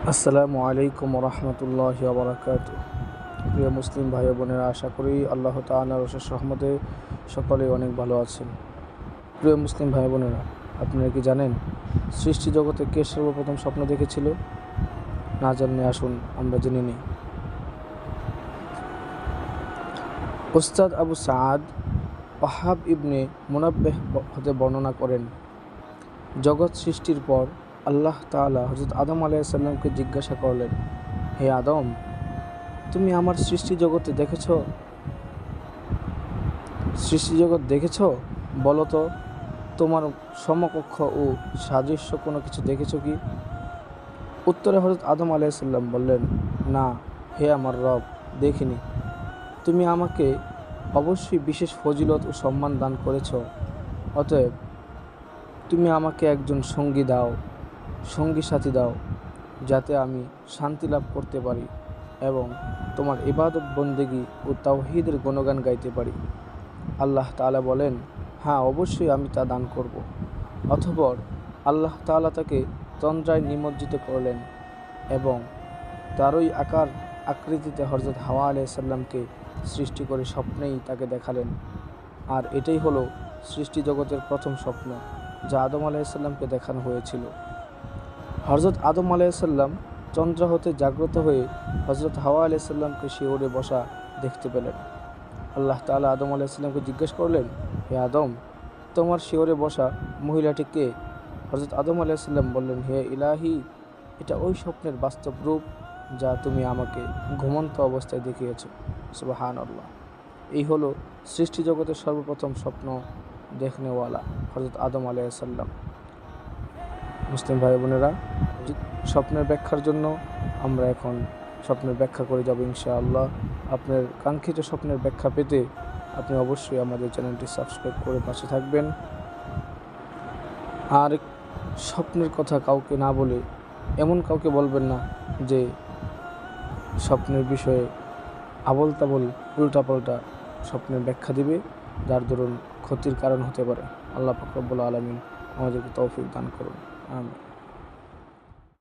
আসসালামু আলাইকুম রহমতুল্লাহি ওয়া বারাকাতুহু। প্রিয় মুসলিম ভাই বোনেরা, আশা করি আল্লাহ তাআলার অশেষ রহমতে সকলেই অনেক ভালো আছেন। প্রিয় মুসলিম ভাই বোনেরা, আপনারা কি জানেন সৃষ্টি জগতে কে সর্বপ্রথম স্বপ্ন দেখেছিল? না জানলে আসুন আমরা জেনে নিই। উস্তাদ আবু সাআদ ওয়াহাব ইবনে মুনাব্বিহ হতে বর্ণনা করেন, জগৎ সৃষ্টির পর আল্লাহ তাআলা হযরত আদম আলাইহিস সালামকে জিজ্ঞাসা করলেন, হে আদম, তুমি আমার সৃষ্টিজগৎ দেখেছ? বলো তো, তোমার সমকক্ষ ও সাদৃশ্য কোনো কিছু দেখেছ কি? উত্তরে হযরত আদম আলাইহিস সালাম বললেন, না হে আমার রব, দেখিনি। তুমি আমাকে অবশ্যই বিশেষ ফজিলত ও সম্মান দান করেছ, অতএব তুমি আমাকে একজন সঙ্গী সাথী দাও, যাতে আমি শান্তি লাভ করতে পারি এবং তোমার ইবাদত বন্দেগী ও তাওহীদের গুণগান গাইতে পারি। আল্লাহ তাআলা বলেন, হ্যাঁ অবশ্যই আমি তা দান করব। অতঃপর আল্লাহ তাআলা তাকে তন্দ্রায় নিমজ্জিত করলেন এবং তারই আকৃতিতে হযরত হাওয়া আলাইহিস সালামকে সৃষ্টি করে স্বপ্নেই তাকে দেখালেন। আর এটাই হলো সৃষ্টি জগতের প্রথম স্বপ্ন, যা আদম আলাইহিস সালামকে দেখানো হয়েছিল। হযরত আদম আলাইহিস সালাম তন্দ্রা হতে জাগ্রত হয়ে হযরত হাওয়া আলাইহিস সালামকে শিয়রে বসা দেখতে পেলেন। আল্লাহ তাআলা আদম আলাইহিস সালামকে জিজ্ঞেস করলেন, হে আদম, তোমার শিয়রে বসা মহিলাটি কে? হযরত আদম আলাইহিস সালাম বললেন, হে ইলাহি, এটা ওই স্বপ্নের বাস্তব রূপ যা তুমি আমাকে ঘুমন্ত অবস্থায় দেখিয়েছ। সুবহানাল্লাহ। এই হলো সৃষ্টি জগতের সর্বপ্রথম স্বপ্ন দেখনেওয়ালা হযরত আদম আলাইহিস সালাম। মুসলিম ভাই বোনেরা, স্বপ্নের ব্যাখ্যার জন্য আমরা এখন স্বপ্নের ব্যাখ্যা করে যাব ইনশাআল্লাহ। আপনার কাঙ্ক্ষিত স্বপ্নের ব্যাখ্যা পেতে আপনি অবশ্যই আমাদের চ্যানেলটি সাবস্ক্রাইব করে পাশে থাকবেন। আর স্বপ্নের কথা কাউকে না বলে, এমন কাউকে বলবেন না যে স্বপ্নের বিষয়ে আবোল তাবোল উল্টাপাল্টা স্বপ্নের ব্যাখ্যা দিবে, যার দরুন ক্ষতির কারণ হতে পারে। আল্লাহ পাক রব্বুল আলামিন আমাদেরকে তৌফিক দান করুন। আমিন।